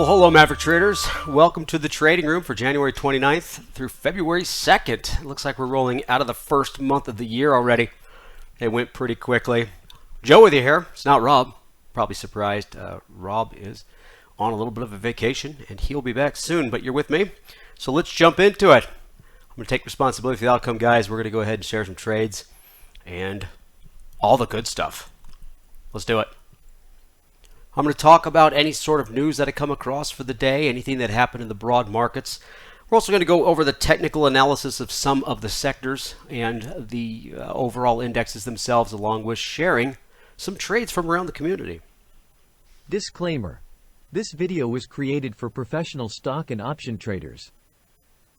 Hello Maverick Traders. Welcome to the trading room for January 29th through February 2nd. It looks like we're rolling out of the first month of the year already. It went pretty quickly. Joe with you here. It's not Rob. Probably surprised. Rob is on a little bit of a vacation and he'll be back soon, but you're with me. So let's jump into it. I'm going to take responsibility for the outcome, guys. We're going to go ahead and share some trades and all the good stuff. Let's do it. I'm going to talk about any sort of news that I come across for the day, anything that happened in the broad markets. We're also going to go over the technical analysis of some of the sectors and the overall indexes themselves, along with sharing some trades from around the community. Disclaimer. This video was created for professional stock and option traders.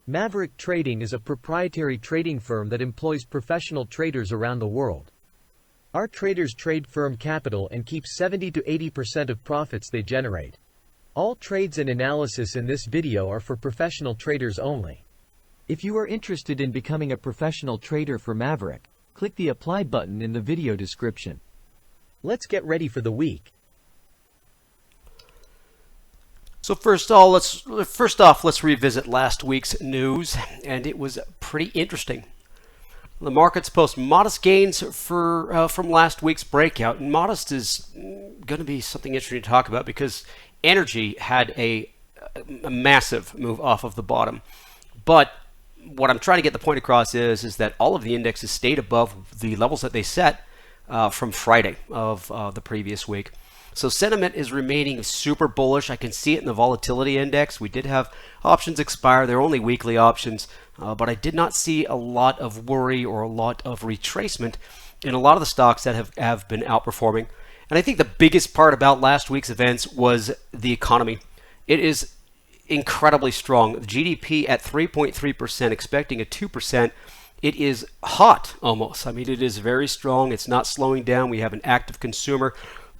Maverick Trading is a proprietary trading firm that employs professional traders around the world. Our traders trade firm capital and keep 70 to 80% of profits they generate. All trades and analysis in this video are for professional traders only. If you are interested in becoming a professional trader for Maverick, click the apply button in the video description. Let's get ready for the week. So first off, let's revisit last week's news, and it was pretty interesting. The markets post modest gains from last week's breakout, and modest is going to be something interesting to talk about because energy had a massive move off of the bottom. But what I'm trying to get the point across is that all of the indexes stayed above the levels that they set from Friday of the previous week. So sentiment is remaining super bullish. I can see it in the volatility index. We did have options expire. They're only weekly options, but I did not see a lot of worry or a lot of retracement in a lot of the stocks that have been outperforming. And I think the biggest part about last week's events was the economy. It is incredibly strong. The GDP at 3.3%, expecting a 2%. It is hot almost. I mean, it is very strong. It's not slowing down. We have an active consumer.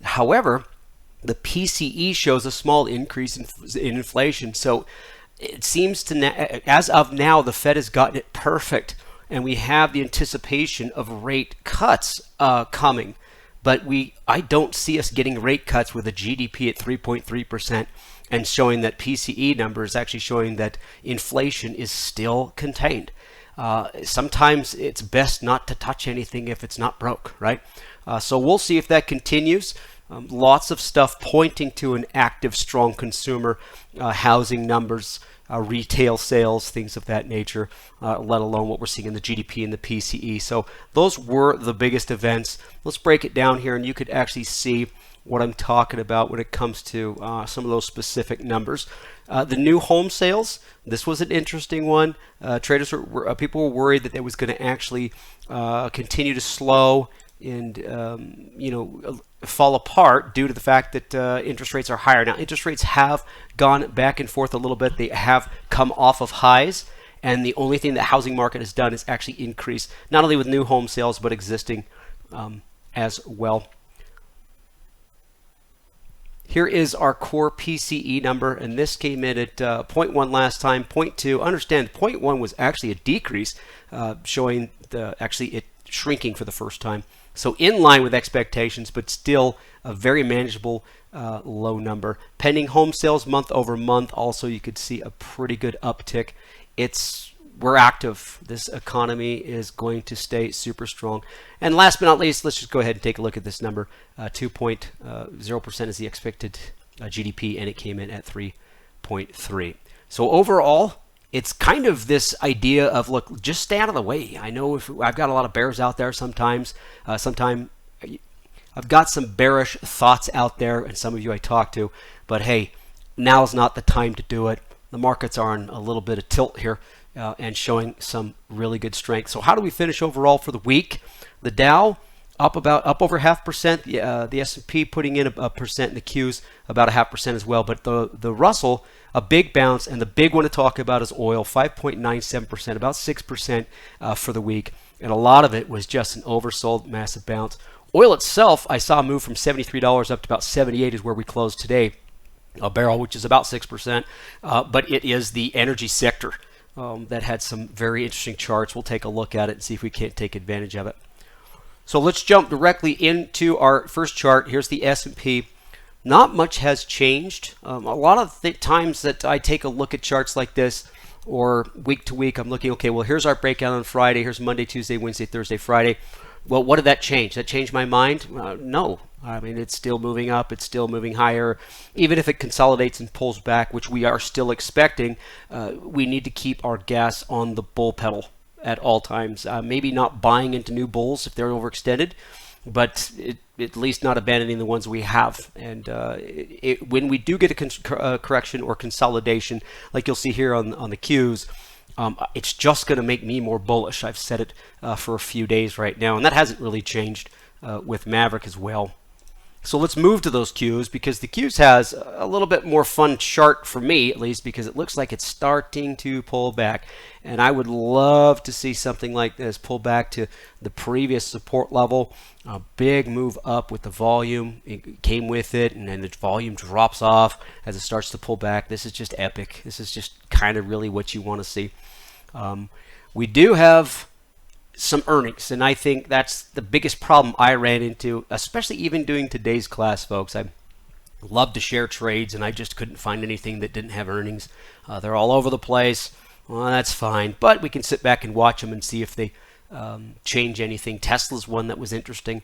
However, the PCE shows a small increase in inflation. So it seems to, as of now, the Fed has gotten it perfect, and we have the anticipation of rate cuts coming. But I don't see us getting rate cuts with a GDP at 3.3% and showing that PCE number is actually showing that inflation is still contained. Sometimes it's best not to touch anything if it's not broke, right? So we'll see if that continues. Lots of stuff pointing to an active, strong consumer, housing numbers, retail sales, things of that nature, let alone what we're seeing in the GDP and the PCE. So those were the biggest events. Let's break it down here, and you could actually see what I'm talking about when it comes to some of those specific numbers. The new home sales, this was an interesting one. People were worried that it was going to actually continue to slow and fall apart due to the fact that interest rates are higher. Now, interest rates have gone back and forth a little bit. They have come off of highs, and the only thing the housing market has done is actually increase, not only with new home sales, but existing as well. Here is our core PCE number, and this came in at 0.1 last time, 0.2. Understand, 0.1 was actually a decrease, showing it shrinking for the first time. So in line with expectations, but still a very manageable low number. Pending home sales month over month, also you could see a pretty good uptick. We're active. This economy is going to stay super strong. And last but not least, let's just go ahead and take a look at this number. 2.0% is the expected GDP, and it came in at 3.3. So overall, it's kind of this idea of, look, just stay out of the way. I know I've got a lot of bears out there sometimes. I've got some bearish thoughts out there, and some of you I talk to. But hey, now's not the time to do it. The markets are on a little bit of tilt here and showing some really good strength. So how do we finish overall for the week? The Dow up over 0.5%. The S&P putting in a percent, and the Qs about 0.5% as well. But the Russell, a big bounce, and the big one to talk about is oil, 5.97%, about 6% for the week. And a lot of it was just an oversold, massive bounce. Oil itself, I saw move from $73 up to about $78 is where we closed today, a barrel, which is about 6%. But it is the energy sector that had some very interesting charts. We'll take a look at it and see if we can't take advantage of it. So let's jump directly into our first chart. Here's the S&P not much has changed. A lot of the times that I take a look at charts like this, or week to week, I'm looking, okay, well, here's our breakout on Friday. Here's Monday, Tuesday, Wednesday, Thursday, Friday. Well, what did that change? That changed my mind? No. I mean, it's still moving up. It's still moving higher. Even if it consolidates and pulls back, which we are still expecting, we need to keep our gas on the bull pedal at all times. Maybe not buying into new bulls if they're overextended, but at least not abandoning the ones we have. And when we do get a correction or consolidation, like you'll see here on the Qs, it's just going to make me more bullish. I've said it for a few days right now, and that hasn't really changed with Maverick as well. So let's move to those Qs, because the Qs has a little bit more fun chart for me, at least, because it looks like it's starting to pull back. And I would love to see something like this pull back to the previous support level. A big move up with the volume. It came with it, and then the volume drops off as it starts to pull back. This is just epic. This is just kind of really what you want to see. We do have some earnings, and I think that's the biggest problem I ran into, especially even doing today's class, folks. I love to share trades, and I just couldn't find anything that didn't have earnings. They're all over the place. Well, that's fine, but we can sit back and watch them and see if they change anything. Tesla's one that was interesting.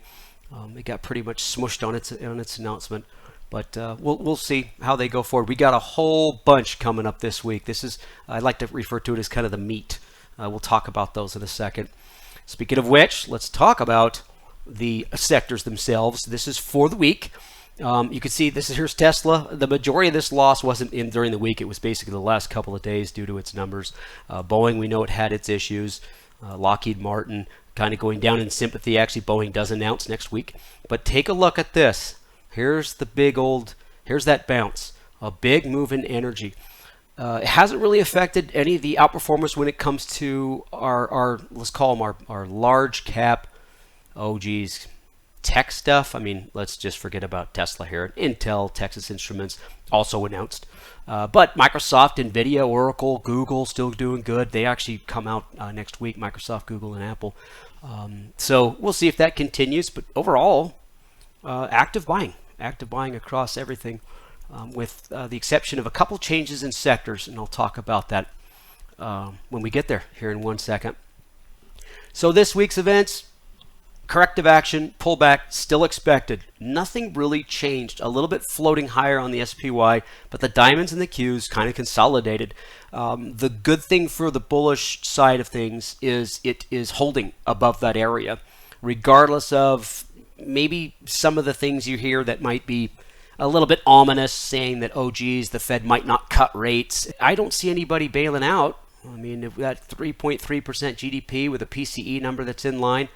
It got pretty much smushed on its announcement, but we'll see how they go forward. We got a whole bunch coming up this week. This is, I like to refer to it as kind of the meat. We'll talk about those in a second. Speaking of which, let's talk about the sectors themselves. This is for the week. You can see here's Tesla. The majority of this loss wasn't in during the week. It was basically the last couple of days due to its numbers. Boeing, we know it had its issues. Lockheed Martin kind of going down in sympathy. Actually, Boeing does announce next week. But take a look at this. Here's that bounce. A big move in energy. It hasn't really affected any of the outperformers when it comes to our let's call them our large cap, tech stuff. I mean, let's just forget about Tesla here. Intel, Texas Instruments also announced. But Microsoft, Nvidia, Oracle, Google still doing good. They actually come out next week, Microsoft, Google, and Apple. So we'll see if that continues. But overall, active buying across everything. With the exception of a couple changes in sectors, and I'll talk about that when we get there here in 1 second. So this week's events, corrective action, pullback, still expected. Nothing really changed. A little bit floating higher on the SPY, but the diamonds and the Qs kind of consolidated. The good thing for the bullish side of things is it is holding above that area, regardless of maybe some of the things you hear that might be a little bit ominous, saying that, oh, geez, the Fed might not cut rates. I don't see anybody bailing out. I mean, if that 3.3% GDP with a PCE number that's in line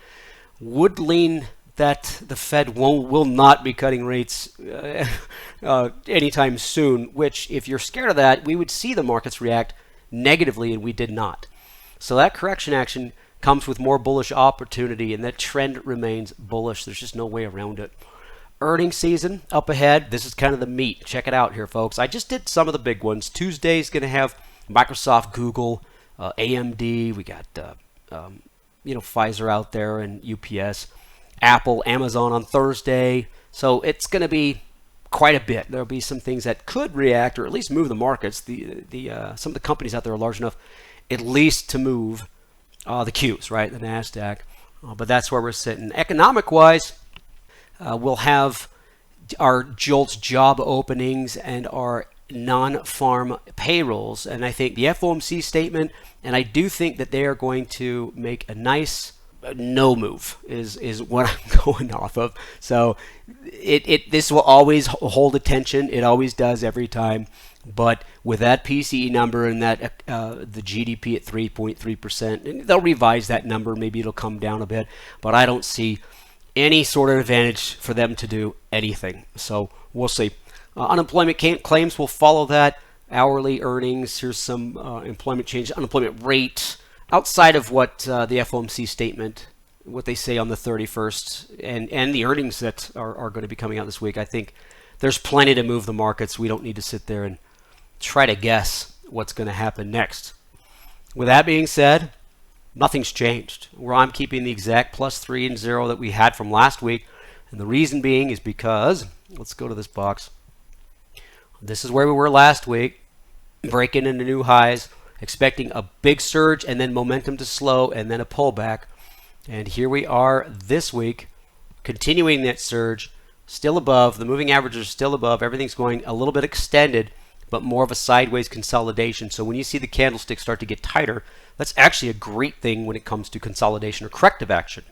would lean that the Fed will not be cutting rates anytime soon, which, if you're scared of that, we would see the markets react negatively, and we did not. So that correction action comes with more bullish opportunity, and that trend remains bullish. There's just no way around it. Earnings season up ahead. This is kind of the meat. Check it out here, folks. I just did some of the big ones. Tuesday's going to have Microsoft, Google, AMD. We got Pfizer out there, and UPS, Apple, Amazon on Thursday. So it's going to be quite a bit. There'll be some things that could react, or at least move the markets. Some of the companies out there are large enough, at least to move the Qs, right? The Nasdaq. But that's where we're sitting. Economic-wise, we'll have our JOLTS job openings and our non-farm payrolls. And I think the FOMC statement, and I do think that they are going to make a nice no move is what I'm going off of. So this will always hold attention. It always does every time. But with that PCE number and that the GDP at 3.3%, they'll revise that number. Maybe it'll come down a bit. But I don't see any sort of advantage for them to do anything. So we'll see. Unemployment claims will follow that. Hourly earnings. Here's some employment change. Unemployment rate outside of what the FOMC statement, what they say on the 31st, and the earnings that are going to be coming out this week. I think there's plenty to move the markets. We don't need to sit there and try to guess what's going to happen next. With that being said, nothing's changed. Where I'm keeping the exact +3 and 0 that we had from last week. And the reason being is because, let's go to this box. This is where we were last week, breaking into new highs, expecting a big surge and then momentum to slow and then a pullback. And here we are this week, continuing that surge, still above. The moving averages are still above. Everything's going a little bit extended, but more of a sideways consolidation. So when you see the candlestick start to get tighter, that's actually a great thing when it comes to consolidation or corrective action.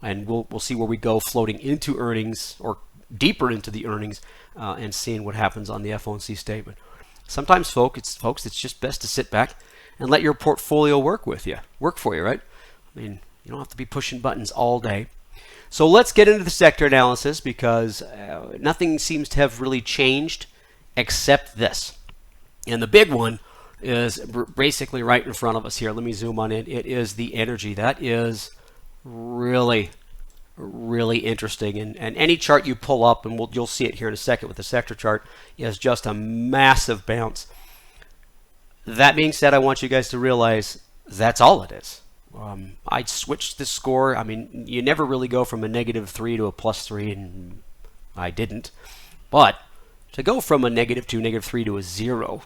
And we'll see where we go floating into earnings or deeper into the earnings and seeing what happens on the FOMC statement. Sometimes, folks, it's just best to sit back and let your portfolio work for you, right? I mean, you don't have to be pushing buttons all day. So let's get into the sector analysis because nothing seems to have really changed except this. And the big one is basically right in front of us here. Let me zoom on in. It is the energy. That is really interesting. And any chart you pull up, and you'll see it here in a second with the sector chart, is just a massive bounce. That being said, I want you guys to realize that's all it is. I switched the score. I mean, you never really go from a -3 to a +3, and I didn't. But to go from a -2, -3 to a 0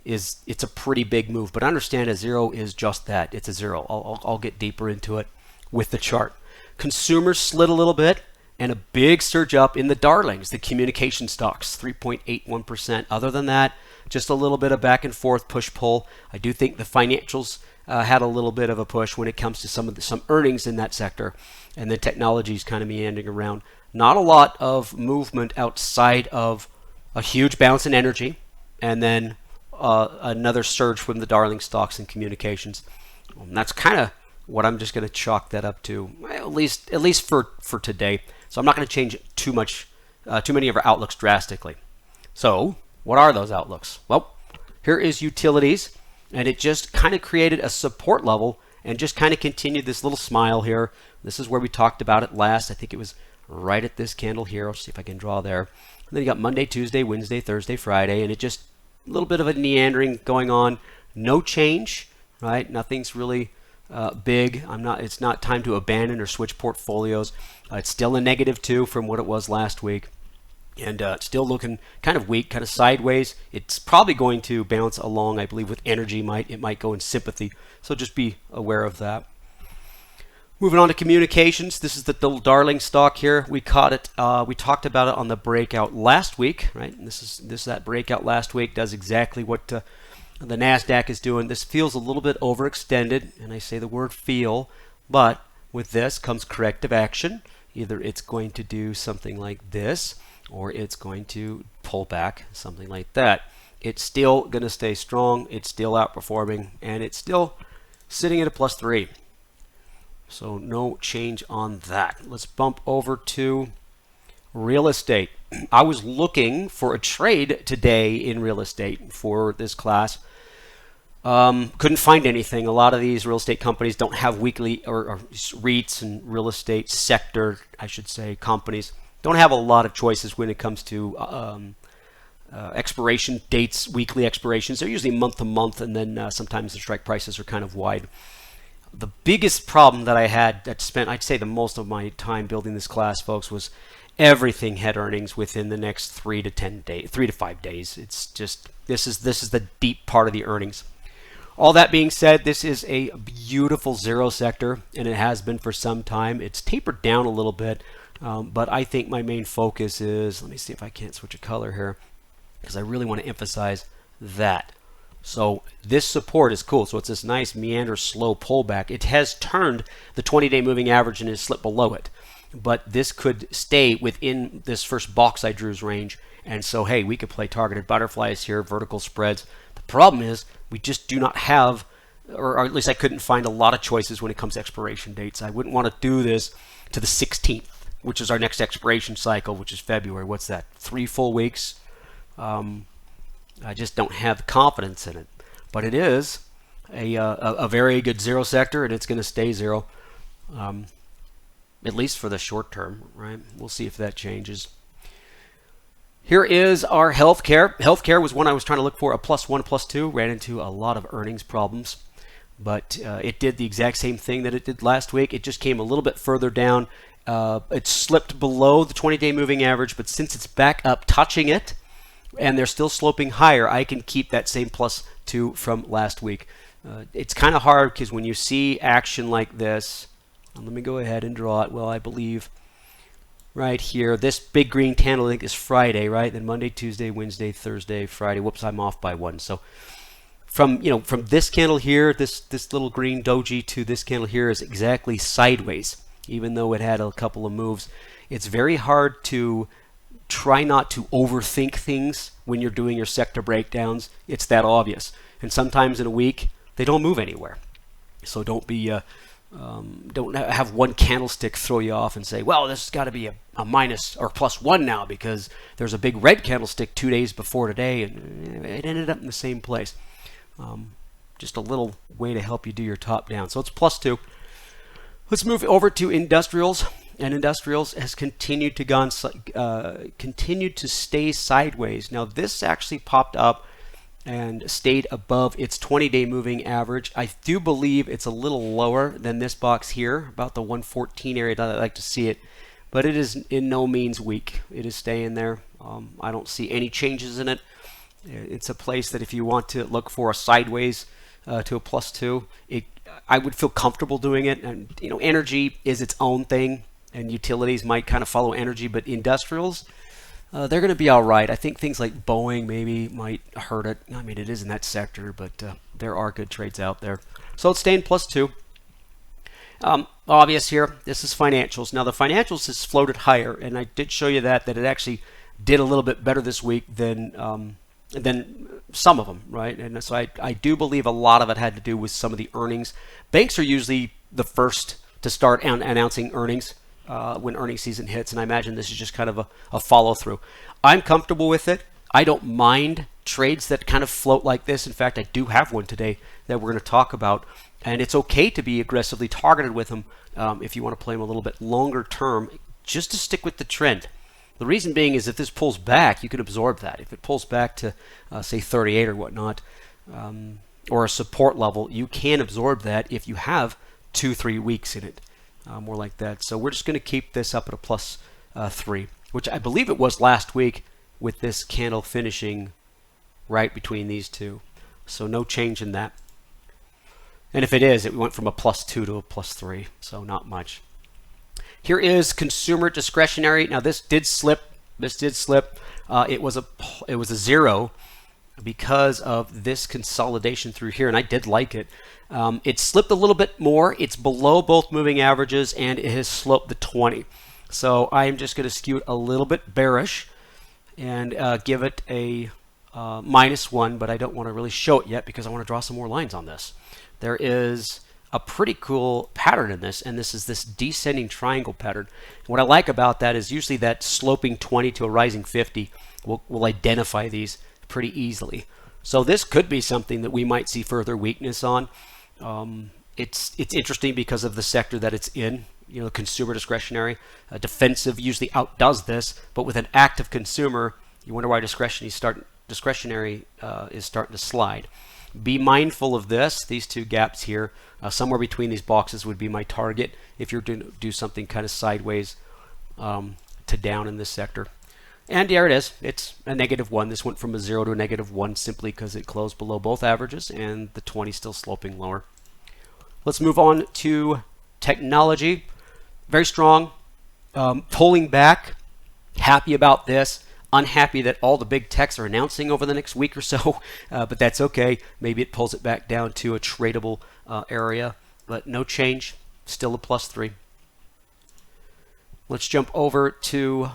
it's a pretty big move. But understand a 0 is just that. It's a 0. I'll get deeper into it with the chart. Consumers slid a little bit, and a big surge up in the darlings, the communication stocks, 3.81%. Other than that, just a little bit of back and forth push-pull. I do think the financials had a little bit of a push when it comes to some earnings in that sector, and the technology's kind of meandering around. Not a lot of movement outside of a huge bounce in energy, and then another surge from the darling stocks and communications. And that's kind of what I'm just going to chalk that up to, at least for today. So I'm not going to change too many of our outlooks drastically. So what are those outlooks? Well, here is utilities, and it just kind of created a support level and just kind of continued this little smile here. This is where we talked about it last. I think it was right at this candle here. I'll see if I can draw there. And then you got Monday, Tuesday, Wednesday, Thursday, Friday, and it just a little bit of a meandering going on. No change, right? Nothing's really big. It's not time to abandon or switch portfolios. It's still a -2 from what it was last week, and still looking kind of weak, kind of sideways. It's probably going to bounce along, I believe, with energy. It might go in sympathy. So just be aware of that. Moving on to communications. This is the little darling stock here. We caught it. We talked about it on the breakout last week, right? And this is that breakout last week does exactly what the NASDAQ is doing. This feels a little bit overextended, and I say the word feel, but with this comes corrective action. Either it's going to do something like this, or it's going to pull back, something like that. It's still going to stay strong. It's still outperforming, and it's still sitting at a +3. So no change on that. Let's bump over to real estate. I was looking for a trade today in real estate for this class. Couldn't find anything. A lot of these real estate companies don't have weekly or REITs and real estate sector, I should say, companies don't have a lot of choices when it comes to expiration dates, weekly expirations. They're usually month to month, and then sometimes the strike prices are kind of wide. The biggest problem that I had that spent, I'd say, the most of my time building this class, folks, was everything had earnings within the next 3 to 5 days. It's just this is the deep part of the earnings. All that being said, this is a beautiful zero sector, and it has been for some time. It's tapered down a little bit, but I think my main focus is, let me see if I can't switch a color here, because I really want to emphasize that. So this support is cool. So it's this nice meander slow pullback. It has turned the 20-day moving average and has slipped below it. But this could stay within this first box I drew's range. And so, hey, we could play targeted butterflies here, vertical spreads. The problem is we just do not have, or at least I couldn't find a lot of choices when it comes to expiration dates. I wouldn't want to do this to the 16th, which is our next expiration cycle, which is February. What's that? 3 full weeks? I just don't have the confidence in it. But it is a very good zero sector, and it's going to stay zero, at least for the short term, right? We'll see if that changes. Here is our healthcare. Healthcare was one I was trying to look for, a +1, +2. Ran into a lot of earnings problems. but it did the exact same thing that it did last week. It just came a little bit further down. It slipped below the 20-day moving average, but since it's back up touching it and they're still sloping higher, I can keep that same +2 from last week. It's kind of hard because when you see action like this, let me go ahead and draw it. Well, I believe right here, this big green candle, I think, is Friday, right? Then Monday, Tuesday, Wednesday, Thursday, Friday. Whoops, I'm off by one. So from this candle here, this little green doji to this candle here is exactly sideways, even though it had a couple of moves. It's very hard to try not to overthink things when you're doing your sector breakdowns. It's that obvious. And sometimes in a week, they don't move anywhere. So don't have one candlestick throw you off and say, well, this has got to be a minus or +1 now because there's a big red candlestick 2 days before today, and it ended up in the same place. Just a little way to help you do your top down. So it's +2. Let's move over to industrials, and industrials has continued to stay sideways. Now this actually popped up and stayed above its 20-day moving average. I do believe it's a little lower than this box here, about the 114 area that I like to see it, but it is in no means weak. It is staying there. I don't see any changes in it. It's a place that if you want to look for a sideways to a +2, I would feel comfortable doing it. And energy is its own thing, and utilities might kind of follow energy, but industrials, they're going to be all right. I think things like Boeing maybe might hurt it. I mean, it is in that sector, but there are good trades out there. So it's staying +2. Obvious here, this is financials. Now the financials has floated higher, and I did show you that it actually did a little bit better this week than some of them, right? And so I do believe a lot of it had to do with some of the earnings. Banks are usually the first to start announcing earnings when earnings season hits, and I imagine this is just kind of a follow-through. I'm comfortable with it. I don't mind trades that kind of float like this. In fact, I do have one today that we're going to talk about, and it's okay to be aggressively targeted with them if you want to play them a little bit longer term, just to stick with the trend. The reason being is if this pulls back, you can absorb that. If it pulls back to, say, 38 or whatnot, or a support level, you can absorb that if you have 2-3 weeks in it. More like that. So we're just going to keep this up at a +3, which I believe it was last week with this candle finishing right between these two. So no change in that. And if it is, it went from a +2 to a +3, so not much. Here is consumer discretionary. Now this did slip. It was a 0 because of this consolidation through here, and I did like it. It slipped a little bit more. It's below both moving averages, and it has sloped the 20. So I am just going to skew it a little bit bearish and give it a -1, but I don't want to really show it yet because I want to draw some more lines on this. There is a pretty cool pattern in this, and this is this descending triangle pattern. What I like about that is usually that sloping 20 to a rising 50 will identify these pretty easily. So this could be something that we might see further weakness on. It's interesting because of the sector that it's in. Consumer discretionary, defensive usually outdoes this, but with an active consumer, you wonder why discretionary is starting to slide. Be mindful of this. These two gaps here, somewhere between these boxes would be my target if you're going to do something kind of sideways to down in this sector. And there it is. It's a -1. This went from a 0 to a -1 simply because it closed below both averages, and the 20 still sloping lower. Let's move on to technology. Very strong. Pulling back. Happy about this. Unhappy that all the big techs are announcing over the next week or so, but that's okay. Maybe it pulls it back down to a tradable area, but no change. Still a +3. Let's jump over to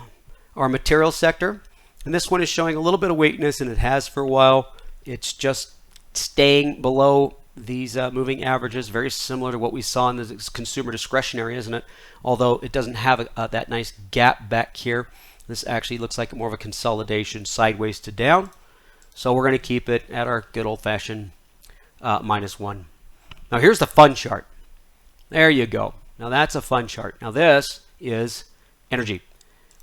our material sector, and this one is showing a little bit of weakness, and it has for a while. It's just staying below these moving averages, very similar to what we saw in the consumer discretionary, isn't it? Although it doesn't have that nice gap back here. This actually looks like more of a consolidation sideways to down, so we're going to keep it at our good old-fashioned -1. Now here's the fun chart. There you go. Now that's a fun chart. Now this is energy.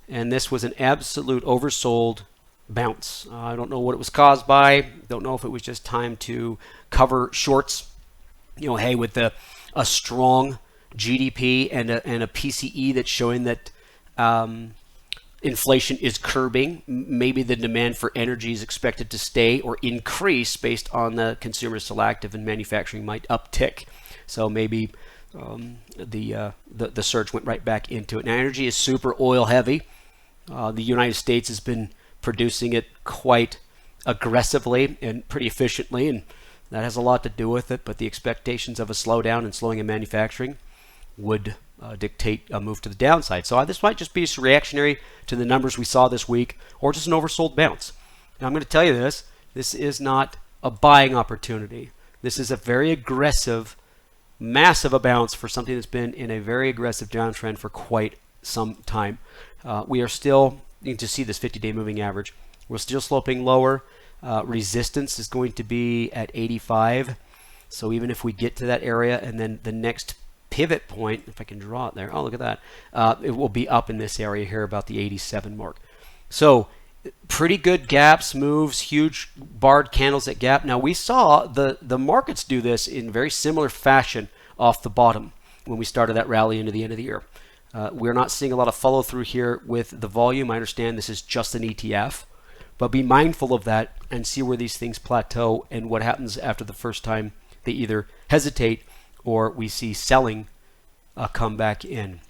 And this was an absolute oversold bounce. I don't know what it was caused by. Don't know if it was just time to cover shorts hey, with a strong GDP and a PCE that's showing that inflation is curbing, maybe the demand for energy is expected to stay or increase based on the consumer still active and manufacturing might uptick. So maybe the surge went right back into it. Now, energy is super oil heavy. The United States has been producing it quite aggressively and pretty efficiently, and that has a lot to do with it. But the expectations of a slowdown and slowing in manufacturing would dictate a move to the downside. So this might just be reactionary to the numbers we saw this week, or just an oversold bounce. Now, I'm going to tell you this is not a buying opportunity. This is a very aggressive, massive a bounce for something that's been in a very aggressive downtrend for quite some time. We are still need to see this 50-day moving average. We're still sloping lower. Resistance is going to be at 85. So even if we get to that area and then the next pivot point, if I can draw it there, oh, look at that, it will be up in this area here about the 87 mark. So pretty good gaps, moves, huge barred candles at gap. Now, we saw the markets do this in very similar fashion off the bottom when we started that rally into the end of the year. We're not seeing a lot of follow through here with the volume. I understand this is just an ETF, but be mindful of that and see where these things plateau and what happens after the first time they either hesitate or we see selling come back in.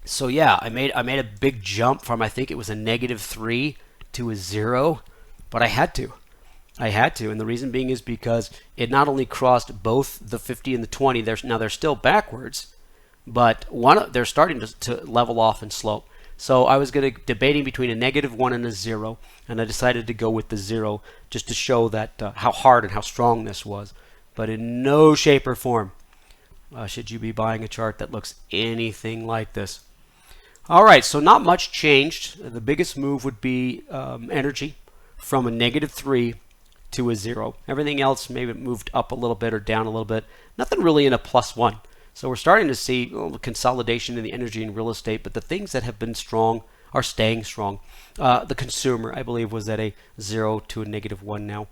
So yeah, I made a big jump from, I think it was a -3 to a 0, but I had to, and the reason being is because it not only crossed both the 50 and the 20. They're still backwards, but they're starting to level off and slope. So I was debating between a -1 and a 0, and I decided to go with the 0 just to show that how hard and how strong this was. But in no shape or form should you be buying a chart that looks anything like this. All right, so not much changed. The biggest move would be energy from a -3 to a 0. Everything else maybe moved up a little bit or down a little bit. Nothing really in a +1. So we're starting to see consolidation in the energy and real estate, but the things that have been strong are staying strong. The consumer, I believe, was at a 0 to a -1 now.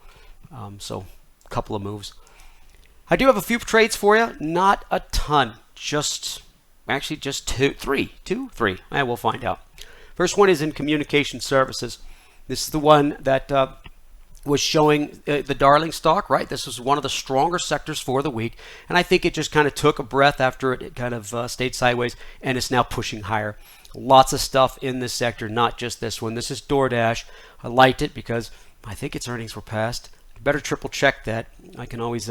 So a couple of moves. I do have a few trades for you, not a ton, just three. We'll find out. First one is in communication services. This is the one that was showing the darling stock, right? This was one of the stronger sectors for the week, and I think it just kind of took a breath after it kind of stayed sideways, and it's now pushing higher. Lots of stuff in this sector, not just this one. This is DoorDash. I liked it because I think its earnings were passed. Better triple check that. I can always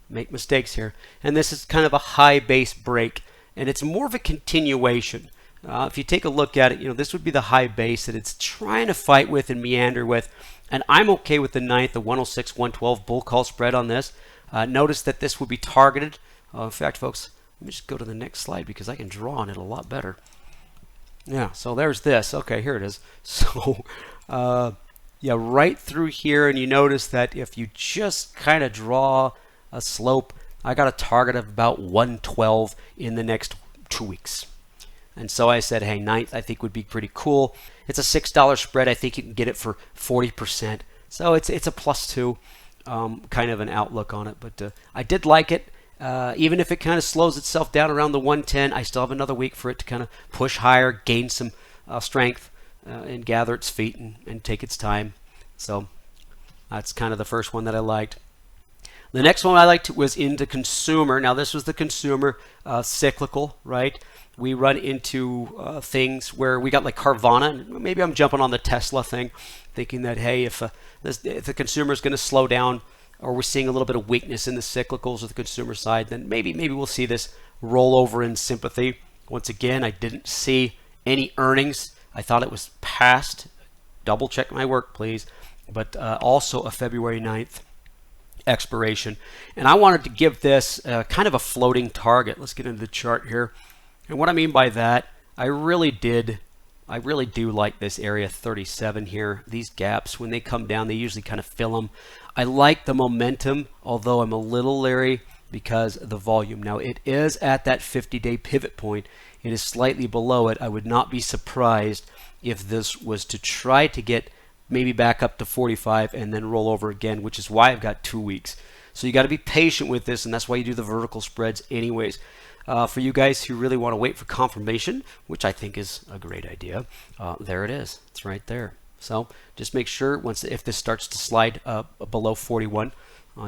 make mistakes here. And this is kind of a high base break, and it's more of a continuation. If you take a look at it, this would be the high base that it's trying to fight with and meander with. And I'm okay with the 9th, the 106, 112 bull call spread on this. Notice that this would be targeted. In fact, folks, let me just go to the next slide because I can draw on it a lot better. Yeah, so there's this. Okay, here it is. So, yeah, right through here, and you notice that if you just kind of draw a slope, I got a target of about 112 in the next 2 weeks. And so I said, hey, 9th I think would be pretty cool. It's a $6 spread. I think you can get it for 40%. So it's a +2 kind of an outlook on it. But I did like it. Even if it kind of slows itself down around the 110, I still have another week for it to kind of push higher, gain some strength, and gather its feet and take its time. So that's kind of the first one that I liked. The next one I liked was into consumer. Now this was the consumer cyclical, right? We run into things where we got like Carvana, and maybe I'm jumping on the Tesla thing, thinking that, hey, if the consumer is going to slow down, or we're seeing a little bit of weakness in the cyclicals of the consumer side, then maybe we'll see this roll over in sympathy. Once again, I didn't see any earnings. I thought it was past. Double check my work, please. But also a February 9th expiration. And I wanted to give this kind of a floating target. Let's get into the chart here. And what I mean by that, I really do like this area 37 here. These gaps, when they come down, they usually kind of fill them. I like the momentum, although I'm a little leery because of the volume. Now, it is at that 50-day pivot point. It is slightly below it. I would not be surprised if this was to try to get maybe back up to 45 and then roll over again, which is why I've got 2 weeks. So you got to be patient with this, and that's why you do the vertical spreads anyways. For you guys who really want to wait for confirmation, which I think is a great idea, there it is. It's right there. So just make sure if this starts to slide below 41,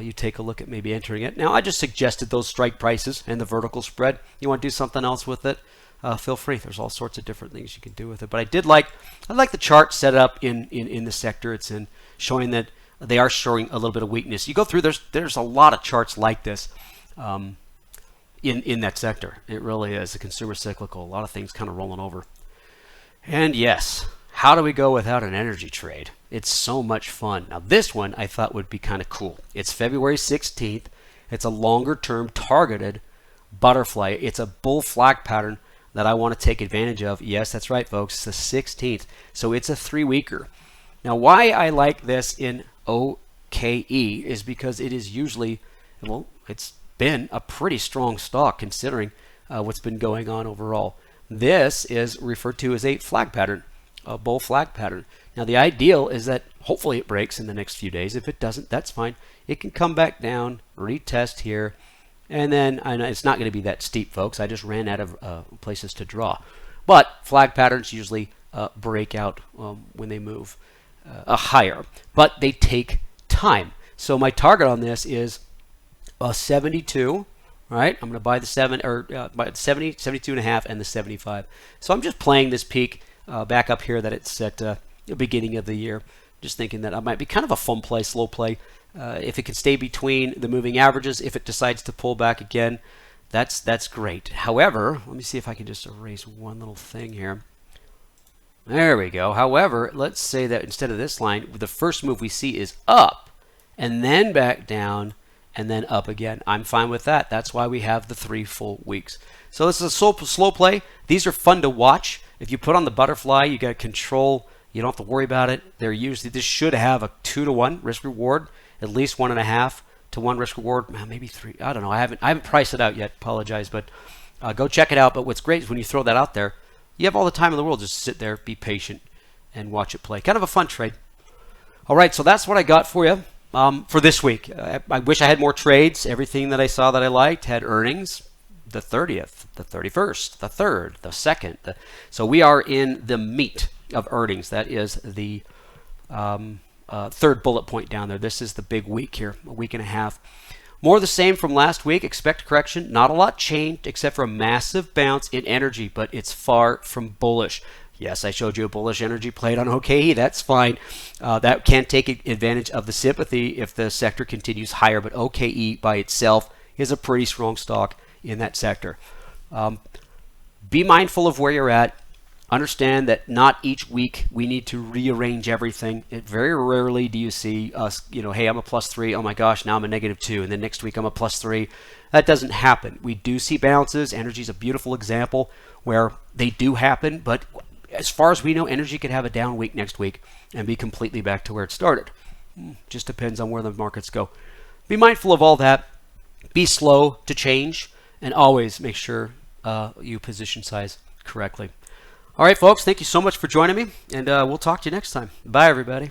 you take a look at maybe entering it. Now I just suggested those strike prices and the vertical spread. You want to do something else with it? Feel free. There's all sorts of different things you can do with it. But I like the chart set up in the sector it's in, showing that they are showing a little bit of weakness. You go through, there's a lot of charts like this in that sector. It really is a consumer cyclical. A lot of things kind of rolling over. And yes, how do we go without an energy trade? It's so much fun. Now this one I thought would be kind of cool. It's February 16th. It's a longer term targeted butterfly. It's a bull flag pattern that I want to take advantage of. Yes, that's right, folks. It's the 16th. So it's a 3-weeker. Now, why I like this in OKE is because it is usually, well, it's been a pretty strong stock considering what's been going on overall. This is referred to as a flag pattern, a bull flag pattern. Now, the ideal is that hopefully it breaks in the next few days. If it doesn't, that's fine. It can come back down, retest here, and then I know it's not going to be that steep, folks. I just ran out of places to draw. But flag patterns usually break out when they move higher, but they take time. So my target on this is 72. Right? I'm going to buy the buy the 70, 72 and a half, and the 75. So I'm just playing this peak back up here that it's at the beginning of the year. Just thinking that it might be kind of a fun play, slow play. If it can stay between the moving averages, if it decides to pull back again, that's great. However, let me see if I can just erase one little thing here. There we go. However, let's say that instead of this line, the first move we see is up and then back down and then up again. I'm fine with that. That's why we have the 3 full weeks. So this is a slow play. These are fun to watch. If you put on the butterfly, you got control. You don't have to worry about it. This should have a 2-to-1 risk reward, at least 1.5 to 1 risk reward, maybe 3. I don't know. I haven't priced it out yet. Apologize, but go check it out. But what's great is when you throw that out there, you have all the time in the world. Just sit there, be patient, and watch it play. Kind of a fun trade. All right, so that's what I got for you for this week. I wish I had more trades. Everything that I saw that I liked had earnings. The 30th, the 31st, the 3rd, the 2nd. So we are in the meat of earnings. That is the third bullet point down there. This is the big week here, a week and a half. More of the same from last week. Expect correction. Not a lot changed except for a massive bounce in energy, but it's far from bullish. Yes, I showed you a bullish energy played on OKE. That's fine. That can take advantage of the sympathy if the sector continues higher, but OKE by itself is a pretty strong stock in that sector. Be mindful of where you're at. Understand that not each week we need to rearrange everything. Very rarely do you see us, hey, I'm a +3. Oh my gosh, now I'm a -2. And then next week I'm a +3. That doesn't happen. We do see bounces. Energy is a beautiful example where they do happen. But as far as we know, energy could have a down week next week and be completely back to where it started. Just depends on where the markets go. Be mindful of all that. Be slow to change. And always make sure you position size correctly. All right, folks, thank you so much for joining me, and we'll talk to you next time. Bye, everybody.